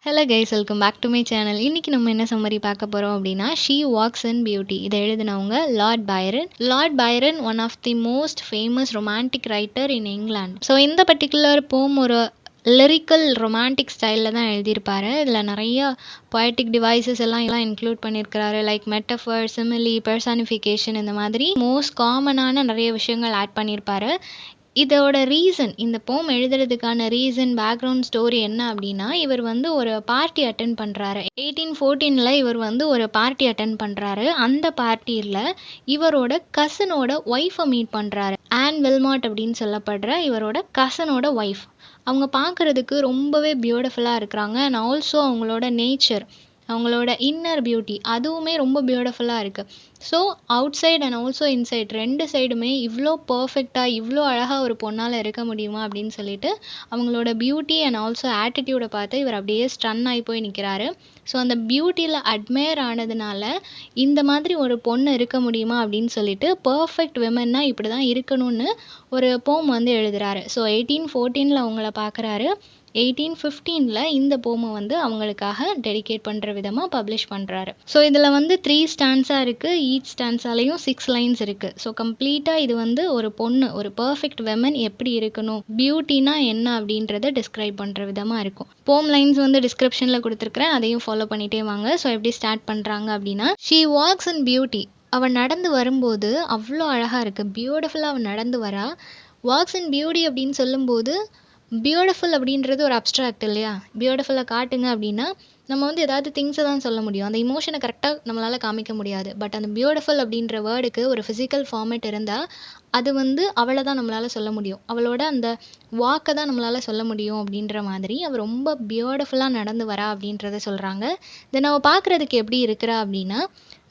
Hello guys, welcome back to my channel. இன்றைக்கி நம்ம என்ன சம்மரி பார்க்க போகிறோம் அப்படின்னா, ஷீ வாக்ஸ் இன் பியூட்டி. இதை எழுதினவங்க lord Byron. Lord Byron one of the most famous romantic writer in England. So இந்த பர்டிகுலர் போம் ஒரு லிரிக்கல் ரொமான்டிக் ஸ்டைலில் தான் எழுதியிருப்பாரு. இதில் நிறையா பொயட்டிக் டிவைசஸ் எல்லாம் இன்க்ளூட் பண்ணியிருக்கிறாரு. லைக் மெட்டஃபர், சிமிலி, பெர்சானிஃபிகேஷன், இந்த மாதிரி மோஸ்ட் காமனான நிறைய விஷயங்கள் ஆட் பண்ணியிருப்பாரு. இதோட ரீசன், இந்த போம் எழுதுறதுக்கான ரீசன், பேக்ரவுண்ட் ஸ்டோரி என்ன அப்படின்னா, இவர் வந்து ஒரு பார்ட்டி அட்டென்ட் பண்ணுறாரு. 1814 இவர் வந்து ஒரு பார்ட்டி அட்டென்ட் பண்ணுறாரு. அந்த பார்ட்டியில் இவரோட கசனோட ஒய்ஃபை மீட் பண்ணுறாரு. ஆன் வில்மாட் அப்படின்னு சொல்லப்படுற இவரோட கசனோட ஒய்ஃப். அவங்க பார்க்குறதுக்கு ரொம்பவே பியூட்டிஃபுல்லாக இருக்கிறாங்க. அண்ட் ஆல்சோ அவங்களோட நேச்சர், அவங்களோட இன்னர் பியூட்டி அதுவுமே ரொம்ப பியூட்டிஃபுல்லாக இருக்குது. So outside and also inside ரெண்டு சைடுமே இவ்வளோ பர்ஃபெக்டாக, இவ்வளோ அழகாக ஒரு பொண்ணால் இருக்க முடியுமா அப்படின்னு சொல்லிட்டு அவங்களோட பியூட்டி அண்ட் ஆல்சோ ஆட்டிடியூடை பார்த்து இவர் அப்படியே ஸ்டன் ஆகி போய் நிற்கிறாரு. ஸோ அந்த பியூட்டியில் அட்மையர் ஆனதுனால இந்த மாதிரி ஒரு பொண்ணு இருக்க முடியுமா அப்படின்னு சொல்லிட்டு, பர்ஃபெக்ட் விமன்னா இப்படி தான் இருக்கணும்னு ஒரு போம் வந்து எழுதுகிறாரு. ஸோ 1814 அவங்கள பார்க்குறாரு. 1815 இந்த போமை வந்து அவங்களுக்காக டெடிகேட் பண்ணுற விதமாக பப்ளிஷ் பண்ணுறாரு. ஸோ இதில் வந்து 3 ஸ்டான்ஸாக இருக்குது. ஈச் ஸ்டான்ஸாலையும் 6 லைன்ஸ் இருக்குது. ஸோ கம்ப்ளீட்டாக இது வந்து ஒரு பொண்ணு, ஒரு பர்ஃபெக்ட் விமன் எப்படி இருக்கணும், பியூட்டினா என்ன அப்படின்றத டிஸ்கிரைப் பண்ணுற விதமாக இருக்கும். போம் லைன்ஸ் வந்து டிஸ்கிரிப்ஷனில் கொடுத்துருக்குறேன், அதையும் ஃபாலோ பண்ணிகிட்டே வாங்க. ஸோ எப்படி ஸ்டார்ட் பண்ணுறாங்க அப்படின்னா, ஷீ வாக்ஸ் இன் பியூட்டி. அவள் நடந்து வரும்போது அவ்வளோ அழகாக இருக்குது, பியூட்டிஃபுல்லாக அவள் நடந்து வரா. வாக்ஸ் இன் பியூட்டி அப்படின்னு சொல்லும்போது, பியூட்டிஃபுல் அப்படின்றது ஒரு அப்ஸ்ட்ராக்ட் இல்லையா? பியூட்டிஃபுல்லாக காட்டுங்க அப்படின்னா நம்ம வந்து ஏதாவது திங்ஸை தான் சொல்ல முடியும், அந்த இமோஷனை கரெக்டாக நம்மளால் காமிக்க முடியாது. பட் அந்த பியூட்டிஃபுல் அப்படின்ற வேர்டுக்கு ஒரு ஃபிசிக்கல் ஃபார்மேட் இருந்தால் அது வந்து அவளை தான் நம்மளால் சொல்ல முடியும், அவளோட அந்த வாக்கை தான் நம்மளால் சொல்ல முடியும். அப்படின்ற மாதிரி அவள் ரொம்ப பியூட்டிஃபுல்லாக நடந்து வரா அப்படின்றத சொல்கிறாங்க. தென் அவள் பார்க்குறதுக்கு எப்படி இருக்கிறா அப்படின்னா,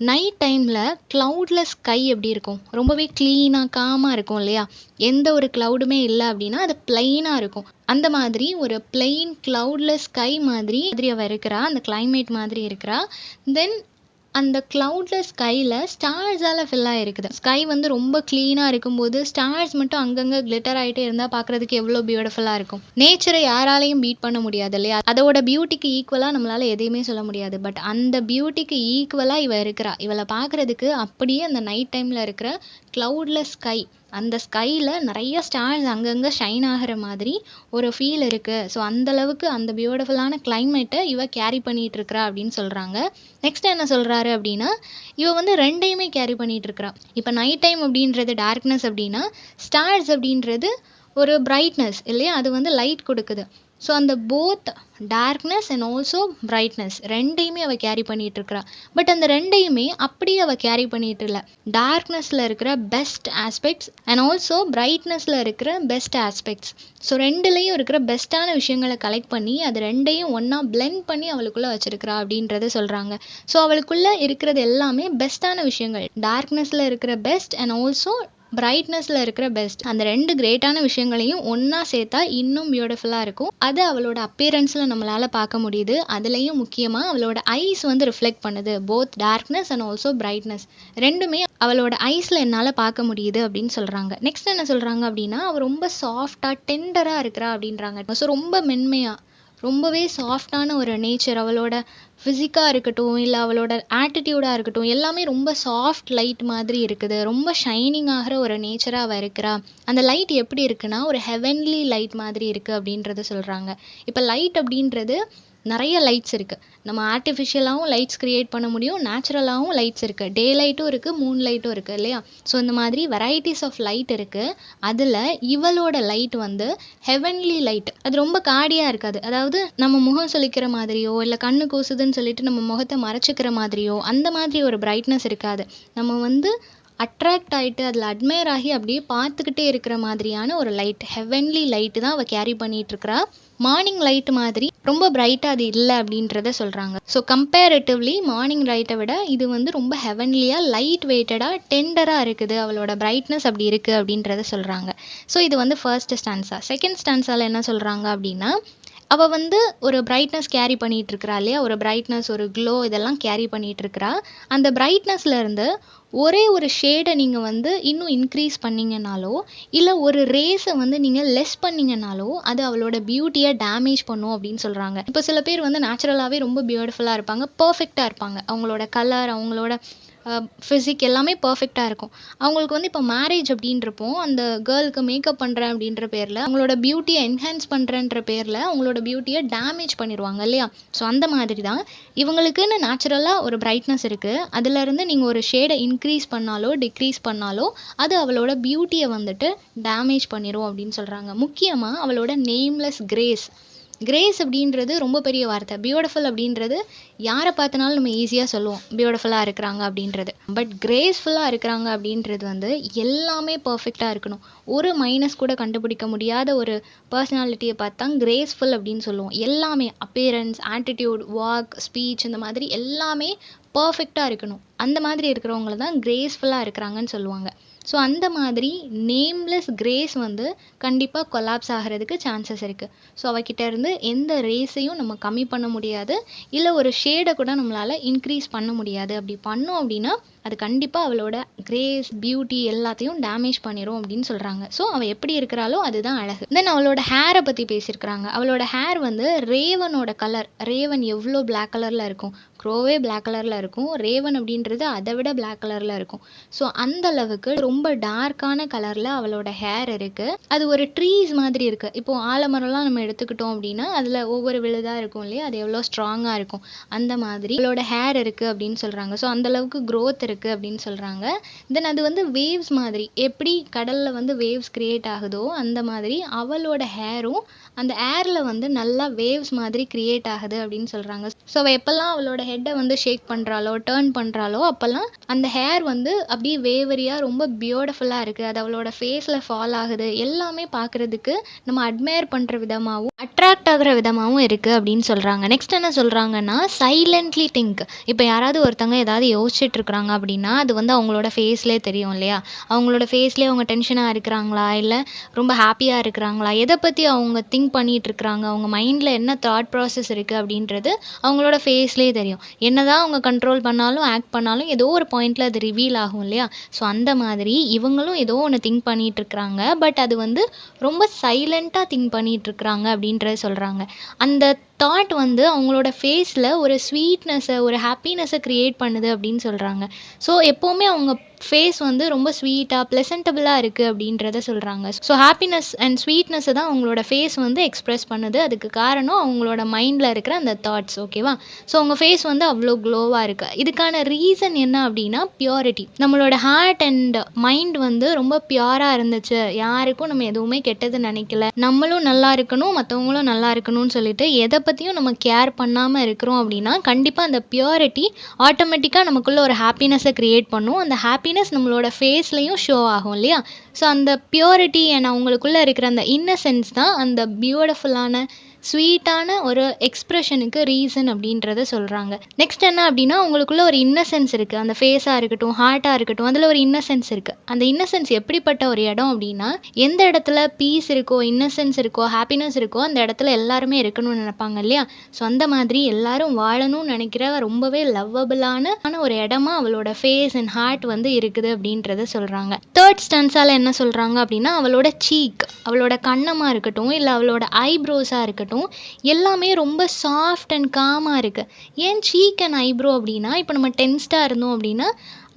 நைட் டைமில் க்ளவுட்லெஸ் ஸ்கை எப்படி இருக்கும், ரொம்பவே க்ளீனாக காமாக இருக்கும் இல்லையா? எந்த ஒரு க்ளவுடுமே இல்லை அப்படின்னா அது பிளெயினாக இருக்கும். அந்த மாதிரி ஒரு பிளெயின் க்ளவுட்லெஸ் ஸ்கை மாதிரி அவள் இருக்கிறா, அந்த கிளைமேட் மாதிரி இருக்கிறா. தென் அந்த க்ளவுட்லெஸ் ஸ்கையில் ஸ்டார்ஸால் ஃபில் ஆகிருக்குது. ஸ்கை வந்து ரொம்ப க்ளீனாக இருக்கும்போது ஸ்டார்ஸ் மட்டும் அங்கங்கே கிளிட்டர் ஆகிட்டே இருந்தால் பார்க்குறதுக்கு எவ்வளோ பியூட்டிஃபுல்லாக இருக்கும். நேச்சரை யாராலையும் பீட் பண்ண முடியாது இல்லையா? அதோட பியூட்டிக்கு ஈக்குவலாக நம்மளால் எதையுமே சொல்ல முடியாது. பட் அந்த பியூட்டிக்கு ஈக்குவலாக இவள் இருக்கிறா. இவளை பார்க்குறதுக்கு அப்படியே அந்த நைட் டைமில் இருக்கிற க்ளவுட்லெஸ் ஸ்கை, அந்த ஸ்கையில் நிறைய ஸ்டார்ஸ் அங்கங்கே ஷைன் ஆகிற மாதிரி ஒரு ஃபீல் இருக்குது. ஸோ அந்தளவுக்கு அந்த பியூட்டிஃபுல்லான கிளைமேட்டை இவ கேரி பண்ணிகிட்டு இருக்கிறா அப்படின்னு சொல்கிறாங்க. நெக்ஸ்ட் என்ன சொல்கிறாரு அப்படின்னா, இவ வந்து ரெண்டையுமே கேரி பண்ணிகிட்டு இருக்கிறா. இப்போ நைட் டைம் அப்படின்றது டார்க்னஸ் அப்படின்னா, ஸ்டார்ஸ் அப்படின்றது ஒரு பிரைட்னஸ் இல்லையா? அது வந்து லைட் கொடுக்குது. ஸோ அந்த both darkness and also brightness ரெண்டையுமே அவள் கேரி பண்ணிகிட்டு இருக்கிறா. பட் அந்த ரெண்டையுமே அப்படியே அவள் கேரி பண்ணிகிட்டு இல்லை. டார்க்னஸில் இருக்கிற பெஸ்ட் ஆஸ்பெக்ட்ஸ் அண்ட் ஆல்சோ பிரைட்னஸில் இருக்கிற பெஸ்ட் ஆஸ்பெக்ட்ஸ், ஸோ ரெண்டுலேயும் இருக்கிற பெஸ்ட்டான விஷயங்களை கலெக்ட் பண்ணி அது ரெண்டையும் ஒன்றா பிளெண்ட் பண்ணி அவளுக்குள்ளே வச்சுருக்கிறா அப்படின்றத சொல்கிறாங்க. ஸோ அவளுக்குள்ளே இருக்கிறது எல்லாமே பெஸ்ட்டான விஷயங்கள், டார்க்னஸில் இருக்கிற பெஸ்ட் அண்ட் ஆல்சோ பிரைட்னஸில் இருக்கிற பெஸ்ட், அந்த ரெண்டு கிரேட்டான விஷயங்களையும் ஒன்றா சேர்த்தா இன்னும் பியூட்டிஃபுல்லாக இருக்கும். அது அவளோட அப்பியரன்ஸில் நம்மளால் பார்க்க முடியுது. அதுலேயும் முக்கியமாக அவளோட ஐஸ் வந்து ரிஃப்ளெக்ட் பண்ணுது. Both darkness and also brightness ரெண்டுமே அவளோட ஐஸில் என்னால் பார்க்க முடியுது அப்படின்னு சொல்கிறாங்க. நெக்ஸ்ட் என்ன சொல்கிறாங்க அப்படின்னா, அவள் ரொம்ப சாஃப்டாக டெண்டராக இருக்கிறா அப்படின்றாங்க. ஸோ ரொம்ப மென்மையாக, ரொம்பவே சாஃப்டான ஒரு நேச்சர், அவளோட ஃபிசிக்காக இருக்கட்டும் இல்லை அவளோட ஆட்டிடியூடாக இருக்கட்டும், எல்லாமே ரொம்ப சாஃப்ட் லைட் மாதிரி இருக்குது. ரொம்ப ஷைனிங் ஆகிற ஒரு நேச்சராக அவள் இருக்கிறா. அந்த லைட் எப்படி இருக்குன்னா ஒரு ஹெவன்லி லைட் மாதிரி இருக்குது அப்படின்றத சொல்கிறாங்க. இப்போ லைட் அப்படின்றது நிறைய லைட்ஸ் இருக்குது. நம்ம ஆர்டிஃபிஷியலாகவும் லைட்ஸ் க்ரியேட் பண்ண முடியும், நேச்சுரலாகவும் லைட்ஸ் இருக்குது. டே லைட்டும் இருக்குது, மூன் லைட்டும் இருக்குது இல்லையா? ஸோ இந்த மாதிரி வெரைட்டிஸ் ஆஃப் லைட் இருக்குது. அதில் இவளோட லைட் வந்து ஹெவன்லி லைட். அது ரொம்ப காடியாக இருக்காது. அதாவது நம்ம முகம் சொலிக்கிற மாதிரியோ இல்லை கண்ணு கூசுதுன்னு சொல்லிட்டு நம்ம முகத்தை மறைச்சிக்கிற மாதிரியோ அந்த மாதிரி ஒரு பிரைட்னஸ் இருக்காது. நம்ம வந்து அட்ராக்ட் ஆகிட்டு அதில் அட்மையர் ஆகி அப்படியே பார்த்துக்கிட்டே இருக்கிற மாதிரியான ஒரு லைட், ஹெவன்லி லைட்டு தான் அவள் கேரி பண்ணிகிட்ருக்கிறா. மார்னிங் லைட் மாதிரி ரொம்ப பிரைட்டாக அது இல்லை அப்படின்றத சொல்கிறாங்க. ஸோ கம்பேரிட்டிவ்லி மார்னிங் லைட்டை விட இது வந்து ரொம்ப ஹெவன்லியாக, லைட் வெயிட்டடாக, டெண்டராக இருக்குது. அவளோட பிரைட்னஸ் அப்படி இருக்குது அப்படின்றத சொல்கிறாங்க. ஸோ இது வந்து ஃபர்ஸ்ட் ஸ்டான்ஸா. செகண்ட் ஸ்டான்ஸால் என்ன சொல்கிறாங்க அப்படின்னா, அவள் வந்து ஒரு பிரைட்னஸ் கேரி பண்ணிகிட்டு இருக்கிறா இல்லையா, ஒரு பிரைட்னஸ், ஒரு க்ளோ இதெல்லாம் கேரி பண்ணிகிட்டு இருக்கிறா. அந்த பிரைட்னஸ்லேருந்து ஒரே ஒரு ஷேடை நீங்கள் வந்து இன்னும் இன்க்ரீஸ் பண்ணிங்கனாலோ, இல்லை ஒரு ரேஸை வந்து நீங்கள் லெஸ் பண்ணிங்கனாலோ, அது அவளோட பியூட்டியை டேமேஜ் பண்ணும் அப்படின்னு சொல்கிறாங்க. இப்போ சில பேர் வந்து நேச்சுரலாகவே ரொம்ப பியூட்டிஃபுல்லாக இருப்பாங்க, பர்ஃபெக்டாக இருப்பாங்க. அவங்களோட கலர், அவங்களோட ஃபிசிக் எல்லாமே பர்ஃபெக்டாக இருக்கும். அவங்களுக்கு வந்து இப்போ மேரேஜ் அப்படின்றப்போ அந்த கேர்ளுக்கு மேக்கப் பண்ணுறேன் அப்படின்ற பேரில், அவங்களோட பியூட்டியை என்ஹான்ஸ் பண்ணுறேன்ற பேரில் அவங்களோட பியூட்டியை டேமேஜ் பண்ணிடுவாங்க இல்லையா. ஸோ அந்த மாதிரி தான் இவங்களுக்குன்னு நேச்சுரலாக ஒரு பிரைட்னஸ் இருக்குது. அதுலேருந்து நீங்கள் ஒரு ஷேடை இன்க்ரீஸ் பண்ணாலோ டிக்ரீஸ் பண்ணாலோ அது அவளோட பியூட்டியை வந்துட்டு டேமேஜ் பண்ணிடும் அப்படின்னு சொல்கிறாங்க. முக்கியமாக அவளோட நேம்லெஸ் கிரேஸ். கிரேஸ் அப்படின்றது ரொம்ப பெரிய வார்த்தை. பியூட்டிஃபுல் அப்படின்றது யாரை பார்த்தனாலும் நம்ம ஈஸியாக சொல்லுவோம் பியூட்டிஃபுல்லாக இருக்கிறாங்க அப்படின்றது. பட் கிரேஸ்ஃபுல்லாக இருக்கிறாங்க அப்படின்றது வந்து எல்லாமே பர்ஃபெக்டாக இருக்கணும். ஒரு மைனஸ் கூட கண்டுபிடிக்க முடியாத ஒரு பர்சனாலிட்டியை பார்த்தா கிரேஸ்ஃபுல் அப்படின்னு சொல்லுவோம். எல்லாமே அப்பியரன்ஸ், ஆட்டிடியூட், வாக், ஸ்பீச் இந்த மாதிரி எல்லாமே பர்ஃபெக்டாக இருக்கணும். அந்த மாதிரி இருக்கிறவங்கள தான் கிரேஸ்ஃபுல்லாக இருக்கிறாங்கன்னு சொல்லுவாங்க. ஸோ அந்த மாதிரி நேம்லெஸ் கிரேஸ் வந்து கண்டிப்பாக கொலாப்ஸ் ஆகிறதுக்கு சான்சஸ் இருக்குது. ஸோ அவகிட்ட இருந்து எந்த ரேஸையும் நம்ம கம்மி பண்ண முடியாது, இல்லை ஒரு ஷேடை கூட நம்மளால் இன்க்ரீஸ் பண்ண முடியாது. அப்படி பண்ணோம் அப்படின்னா அது கண்டிப்பாக அவளோட கிரேஸ், பியூட்டி எல்லாத்தையும் டேமேஜ் பண்ணிடும் அப்படின்னு சொல்கிறாங்க. ஸோ அவள் எப்படி இருக்கிறாளோ அதுதான் அழகு. தென் அவளோட ஹேரை பற்றி பேசியிருக்கிறாங்க. அவளோட ஹேர் வந்து ரேவனோட கலர். ரேவன் எவ்வளோ பிளாக் கலரில் இருக்கும், க்ரோவே பிளாக் கலரில் இருக்கும். ரேவன் அப்படின்றது அதை விட பிளாக் கலரில் இருக்கும். ஸோ அந்த அளவுக்கு ரொம்ப டார்க்கான கலரில் அவளோட ஹேர் இருக்குது. அது ஒரு ட்ரீஸ் மாதிரி இருக்குது. இப்போது ஆலமரம்லாம் நம்ம எடுத்துக்கிட்டோம் அப்படின்னா அதில் ஒவ்வொரு விழுதாக இருக்கும் இல்லையா, அது எவ்வளோ ஸ்ட்ராங்காக இருக்கும். அந்த மாதிரி அவளோட ஹேர் இருக்குது அப்படின்னு சொல்கிறாங்க. ஸோ அந்தளவுக்கு க்ரோத் இருக்குது அப்படின்னு சொல்கிறாங்க. தென் அது வந்து வேவ்ஸ் மாதிரி, எப்படி கடலில் வந்து வேவ்ஸ் க்ரியேட் ஆகுதோ அந்த மாதிரி அவளோட ஹேரும் அந்த ஏரில் வந்து நல்லா வேவ்ஸ் மாதிரி க்ரியேட் ஆகுது அப்படின்னு சொல்கிறாங்க. ஸோ அவள் எப்போல்லாம் அவளோட ஹெட்டை வந்து ஷேக் பண்ணுறாளோ, டேர்ன் பண்ணுறாளோ அப்போல்லாம் அந்த ஹேர் வந்து அப்படியே வேவரியாக ரொம்ப பியூட்டிஃபுல்லாக இருக்குது. அது அவளோட ஃபேஸில் ஃபால் ஆகுது. எல்லாமே பார்க்குறதுக்கு நம்ம அட்மையர் பண்ணுற விதமாகவும் அட்ராக்ட் ஆகிற விதமாகவும் இருக்குது அப்படின்னு சொல்கிறாங்க. நெக்ஸ்ட் என்ன சொல்கிறாங்கன்னா, சைலண்ட்லி திங்க். இப்போ யாராவது ஒருத்தங்க ஏதாவது யோசிச்சுட்டு இருக்கிறாங்க அப்படின்னா அது வந்து அவங்களோட ஃபேஸ்லேயே தெரியும் இல்லையா. அவங்களோட ஃபேஸ்லேயே அவங்க டென்ஷனாக இருக்கிறாங்களா, இல்லை ரொம்ப ஹாப்பியாக இருக்கிறாங்களா, எதை பற்றி அவங்க திங்க் பண்ணிகிட்டு இருக்கிறாங்க, அவங்க மைண்டில் என்ன தாட் ப்ராசஸ் இருக்குது அப்படின்றது அவங்களோட ஃபேஸ்லேயே தெரியும். என்னதான் அவங்க கண்ட்ரோல் பண்ணாலும் ஆக்ட் பண்ணாலும் ஏதோ ஒரு பாயிண்டில் அது ரிவீல் ஆகும் இல்லையா. ஸோ அந்த மாதிரி இவங்களும் ஏதோ ஒன்று திங்க் பண்ணிகிட்டு இருக்கிறாங்க. பட் அது வந்து ரொம்ப சைலண்ட்டாக திங்க் பண்ணிகிட்டு இருக்கிறாங்க அப்படின்றத சொல்கிறாங்க. அந்த தாட் வந்து அவங்களோட ஃபேஸில் ஒரு ஸ்வீட்னஸை, ஒரு ஹாப்பினஸை க்ரியேட் பண்ணுது அப்படின்னு சொல்கிறாங்க. ஸோ எப்போவுமே அவங்க ஃபேஸ் வந்து ரொம்ப ஸ்வீட்டாக ப்ளசன்டபுளாக இருக்குது அப்படின்றத சொல்கிறாங்க. ஸோ ஹாப்பினஸ் அண்ட் ஸ்வீட்னஸை தான் அவங்களோட ஃபேஸ் வந்து எக்ஸ்ப்ரெஸ் பண்ணுது. அதுக்கு காரணம் அவங்களோட மைண்டில் இருக்கிற அந்த தாட்ஸ். ஓகேவா. ஸோ அவங்க ஃபேஸ் வந்து அவ்வளோ க்ளோவாக இருக்குது. இதுக்கான ரீசன் என்ன அப்படின்னா பியூரிட்டி. நம்மளோட ஹார்ட் அண்ட் மைண்ட் வந்து ரொம்ப பியூராக இருந்துச்சு, யாருக்கும் நம்ம எதுவுமே கெட்டது நினைக்கல, நம்மளும் நல்லா இருக்கணும் மற்றவங்களும் நல்லா இருக்கணும்னு சொல்லிட்டு எதை பற்றியும் நம்ம கேர் பண்ணாமல் இருக்கிறோம் அப்படின்னா கண்டிப்பாக அந்த பியூரிட்டி ஆட்டோமேட்டிக்காக நமக்குள்ள ஒரு ஹாப்பினஸை க்ரியேட் பண்ணும். அந்த ஹாப்பினஸ் நம்மளோட ஃபேஸ்லையும் ஷோ ஆகும் இல்லையா. ஸோ அந்த பியூரிட்டி அண்ட் அவங்களுக்குள்ளே இருக்கிற அந்த இன்னசென்ஸ் தான் அந்த பியூட்டிஃபுல்லான ஸ்வீட்டான ஒரு எக்ஸ்ப்ரெஷனுக்கு ரீசன் அப்படின்றத சொல்கிறாங்க. நெக்ஸ்ட் என்ன அப்படின்னா, உங்களுக்குள்ள ஒரு இன்னசென்ஸ் இருக்குது. அந்த ஃபேஸாக இருக்கட்டும், ஹார்ட்டாக இருக்கட்டும், அதில் ஒரு இன்னசென்ஸ் இருக்குது. அந்த இன்னசென்ஸ் எப்படிப்பட்ட ஒரு இடம் அப்படின்னா, எந்த இடத்துல பீஸ் இருக்கோ, இன்னசென்ஸ் இருக்கோ, ஹாப்பினஸ் இருக்கோ அந்த இடத்துல எல்லாருமே இருக்கணும்னு நினைப்பாங்க இல்லையா. ஸோ அந்த மாதிரி எல்லாரும் வாழணும்னு நினைக்கிற ரொம்பவே லவ்வபிளான ஒரு இடமா அவளோட ஃபேஸ் அண்ட் ஹார்ட் வந்து இருக்குது அப்படின்றத சொல்கிறாங்க. தேர்ட் ஸ்டன்ஸால் என்ன சொல்கிறாங்க அப்படின்னா, அவளோட சீக், அவளோட கண்ணமாக இருக்கட்டும், இல்லை அவளோட ஐப்ரோஸாக இருக்கட்டும், எல்லாமே ரொம்ப சாஃப்ட் அண்ட் காமாக இருக்குது. ஏன் சீக் அண்ட் ஐப்ரோ அப்படின்னா, இப்போ நம்ம டென்ஸ்டாக இருந்தோம் அப்படின்னா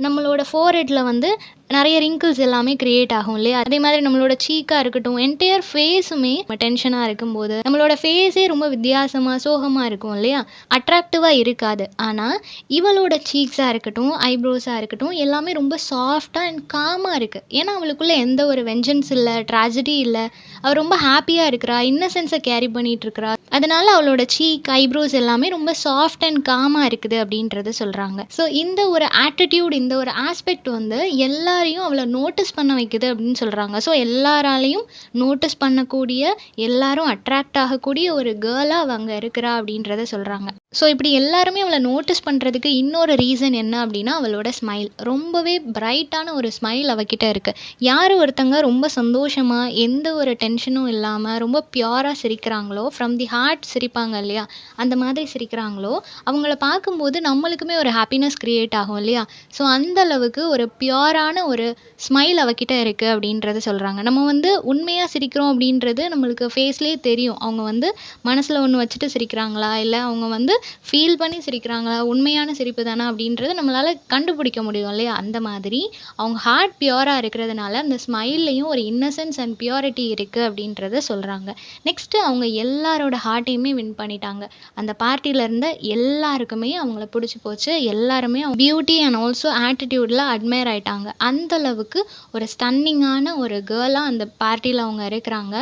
நம்மளோட ஃபோர்ஹெட்டில் வந்து நிறைய ரிங்கிள்ஸ் எல்லாமே க்ரியேட் ஆகும் இல்லையா. அதே மாதிரி நம்மளோட சீக்காக இருக்கட்டும், என்டையர் ஃபேஸுமே டென்ஷனாக இருக்கும்போது நம்மளோட ஃபேஸே ரொம்ப வித்தியாசமாக சோகமாக இருக்கும் இல்லையா, அட்ராக்டிவாக இருக்காது. ஆனால் இவளோட சீக்ஸாக இருக்கட்டும், ஐப்ரோஸாக இருக்கட்டும், எல்லாமே ரொம்ப சாஃப்டாக அண்ட் காமாக இருக்குது. ஏன்னா அவளுக்குள்ளே எந்த ஒரு வெஞ்சன்ஸ் இல்லை, ட்ராஜடி இல்லை, அவள் ரொம்ப ஹாப்பியாக இருக்கிறா, இன்னசென்ஸை கேரி பண்ணிகிட்டு இருக்கிறா. அதனால அவளோட சீக், ஐப்ரோஸ் எல்லாமே ரொம்ப சாஃப்ட் அண்ட் காமாக இருக்குது அப்படின்றத சொல்கிறாங்க. ஸோ இந்த ஒரு ஆட்டிடியூட், இந்த ஒரு ஆஸ்பெக்ட் வந்து எல்லாரையும் அவளை நோட்டீஸ் பண்ண வைக்குது அப்படின்னு சொல்கிறாங்க. ஸோ எல்லாராலையும் நோட்டீஸ் பண்ணக்கூடிய, எல்லாரும் அட்ராக்ட் ஆகக்கூடிய ஒரு கேர்ளாக அவங்க இருக்கிறா அப்படின்றத சொல்கிறாங்க. ஸோ இப்படி எல்லாருமே அவள நோட்டீஸ் பண்றதுக்கு இன்னொரு ரீசன் என்ன அப்படின்னா, அவளோட ஸ்மைல். ரொம்பவே பிரைட்டான ஒரு ஸ்மைல் அவகிட்ட இருக்கு. யாரு ஒருத்தங்க ரொம்ப சந்தோஷமா, எந்த ஒரு டென்ஷனும் இல்லாம, ரொம்ப பியூரா சிரிக்கிறாங்களோ, ஃப்ரம் தி ஹார்ட் சிரிப்பாங்க இல்லையா? அந்த மாதிரி சிரிக்கிறாங்களோ, அவங்கள பார்க்கும்போது நம்மளுக்குமே ஒரு ஹாப்பினஸ் கிரியேட் ஆகும் இல்லையா? ஸோ அந்த அளவுக்கு ஒரு பியூரான ஒரு ஸ்மைல் அவகிட்ட இருக்கு அப்படின்றத சொல்றாங்க. நம்ம வந்து உண்மையா சிரிக்கிறோம் அப்படின்றது நம்மளுக்கு ஃபேஸ்லயே தெரியும். அவங்க வந்து மனசுல ஒண்ணு வச்சுட்டு சிரிக்கிறாங்களா? இல்ல அவங்க வந்து ஃபீல் பண்ணி சிரிக்கிறாங்களா? உண்மையான சிரிப்பு தானா? அப்படின்றத நம்மளால கண்டுபிடிக்க முடியும் இல்லையா? அந்த மாதிரி அவங்க ஹார்ட் பியூரா இருக்கிறதுனால, அந்த ஸ்மைல்லயும் ஒரு இன்னசென்ஸ் அண்ட் பியூரிட்டி இருக்கு அப்படின்றத சொல்றாங்க. நெக்ஸ்ட்டு அவங்க எல்லாரோட ஹார்ட்டையுமே வின் பண்ணிட்டாங்க. அந்த பார்ட்டில இருந்த எல்லாருக்குமே அவங்கள புடிச்சு போச்சு. எல்லாருமே பியூட்டி அண்ட் ஆல்சோ ஆட்டிட்யூட்ல அட்மையர் ஆயிட்டாங்க. அந்த அளவுக்கு ஒரு ஸ்டன்னிங்கான ஒரு கேர்லா அந்த பார்ட்டில அவங்க இருக்கிறாங்க.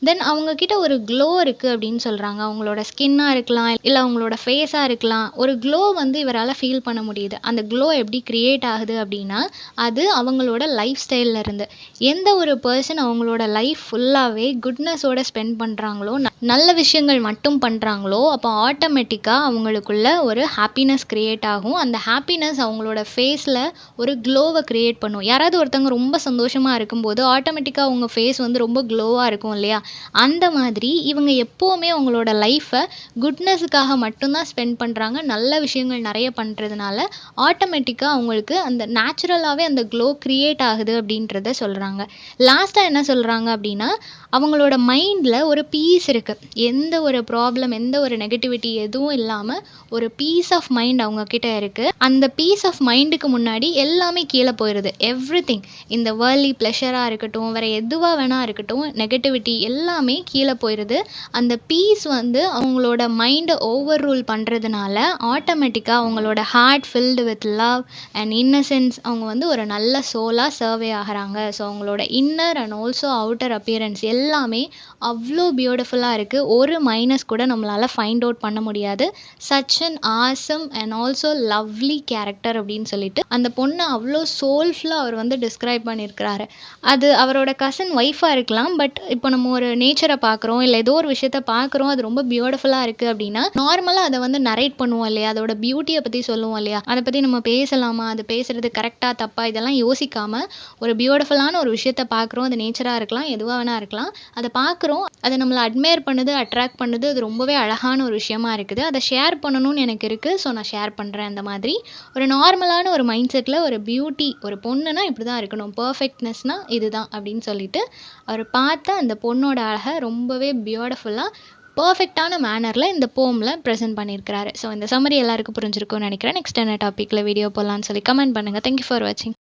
தென் அவங்க கிட்ட ஒரு க்ளோ இருக்கு அப்படின்னு சொல்றாங்க. அவங்களோட ஸ்கின்னா இருக்கலாம், இல்ல அவங்களோட ஃபேஸா இருக்கலாம். ஒரு க்ளோ வந்து இவரால ஃபீல் பண்ண முடியுது. அந்த க்ளோ எப்படி கிரியேட் ஆகுது அப்படின்னா, அது அவங்களோட லைஃப் ஸ்டைல்ல இருந்து. எந்த ஒரு பெர்சன் அவங்களோட லைஃப் ஃபுல்லாவே குட்னஸோட ஸ்பெண்ட் பண்றாங்களோ, நல்ல விஷயங்கள் மட்டும் பண்றாங்களோ, அப்போ ஆட்டோமேட்டிக்கா அவங்களுக்குள்ள ஒரு ஹாப்பினஸ் கிரியேட் ஆகும். அந்த ஹாப்பினஸ் அவங்களோட ஃபேஸ்ல ஒரு க்ளோவ கிரியேட் பண்ணும். யாராவது ஒருத்தவங்க ரொம்ப சந்தோஷமா இருக்கும்போது, ஆட்டோமேட்டிக்கா அவங்க ஃபேஸ் வந்து ரொம்ப க்ளோவா இருக்கும் இல்லையா? அந்த மாதிரி இவங்க எப்பவுமே அவங்களோட லைஃப்ப குட்னஸுக்காக மட்டும் தான் ஸ்பெண்ட் பண்றாங்க. நல்ல விஷயங்கள் நெறைய பண்றதுனால, ஆட்டோமேட்டிக்கா அவங்களுக்கு அந்த நேச்சுரலாவே அந்த க்ளோ கிரியேட் ஆகுது அப்படின்றத சொல்றாங்க. லாஸ்ட்டா என்ன சொல்றாங்க அப்படின்னா, அவங்களோட மைண்ட்ல ஒரு பீஸ் இருக்கு. எந்த ஒரு ப்ராப்ளம், எந்த ஒரு நெகட்டிவிட்டி எதுவும் இல்லாம, ஒரு பீஸ் ஆஃப் மைண்ட் அவங்க கிட்ட இருக்கு. அந்த பீஸ் ஆஃப் மைண்டுக்கு முன்னாடி எல்லாமே கீழ போயிருது. எவ்ரிதிங் இந்த வேர்ல்ட்லி ப்ளஷரா இருக்கட்டும், வேற எதுவா வேணா இருக்கட்டும், நெகட்டிவிட்டி எல்லாமே கீழ போயிருது. அந்த பீஸ் வந்து அவங்களோட மைண்ட ஓவர் ரூல் பண்றதுனால, ஆட்டோமேட்டிக்கா அவங்களோட heart filled with love and innocence அவங்க வந்து ஒரு நல்ல சோலா சர்வே ஆகுறாங்க. ஸோ அவங்களோட inner and also outer appearance எல்லாமே அவ்ளோ பியூட்டிஃபுல்லா இருக்கு. ஒரு மைனஸ் கூட நம்மளால ஃபைண்ட் அவுட் பண்ண முடியாது. Such an awesome and also lovely character அப்படின்னு சொல்லிட்டு, அந்த பொண்ண அவ்ளோ சோல்ஃபுல்லா அவர் வந்து டிஸ்கிரைப் பண்ணியிருக்கிறாரு. அது அவரோட கசின் ஒய்ஃபா இருக்கலாம். பட் இப்போ நம்ம ஒரு நேச்சர பார்க்குறோம், இல்ல ஏதோ ஒரு விஷயத்த பார்க்குறோம். அது ரொம்ப பியூட்டிஃபுல்லா இருக்கு அப்படின்னா, நார்மலா அத வந்து நரேட் பண்ணுவோம் இல்லையா? அதோட பியூட்டிய பத்தி சொல்லுவோம் இல்லையா? அத பத்தி நம்ம பேசலாமா? அது பேசுறது கரெக்ட்டா? தப்பா? இதெல்லாம் யோசிக்காம, ஒரு பியூட்டிஃபுல்லான ஒரு விஷயத்த பார்க்குறோம். அது நேச்சரா இருக்கலாம், எதுவா வேணா இருக்கலாம். அத பார்க்குறோம். அது நம்மள அட்மையர் பண்ணுது, அட்ராக்ட் பண்ணுது. அது ரொம்பவே அழகான ஒரு விஷயமா இருக்குது. அத ஷேர் பண்ணணும்னு எனக்கு இருக்கு. ஸோ நான் ஷேர் பண்றேன். அந்த மாதிரி ஒரு நார்மலான ஒரு மைண்ட் செட்ல ஒரு பியூட்டி ஒரு பொண்ணுனா இப்படிதான் இருக்கணும். பெர்ஃபெக்ட்னஸ்னா இதுதான் அப்படின்னு சொல்லிட்டு, அவர் பார்த்த அந்த பொண்ணோட அழக ரொம்பவே பியூட்டிஃபுல்லா பெர்ஃபெக்ட்டான மேனர்ல இந்த போம்ல பிரசன்ட் பண்ணியிருக்கிறாரு. ஸோ இந்த சம்மரி எல்லாருக்கும் புரிஞ்சிருக்கும்னு நினைக்கிறேன். நெக்ஸ்ட் என்ன டாபிக்ல வீடியோ போடலான்னு சொல்லி கமெண்ட் பண்ணுங்க. தேங்க் யூ ஃபார் வாட்சிங்.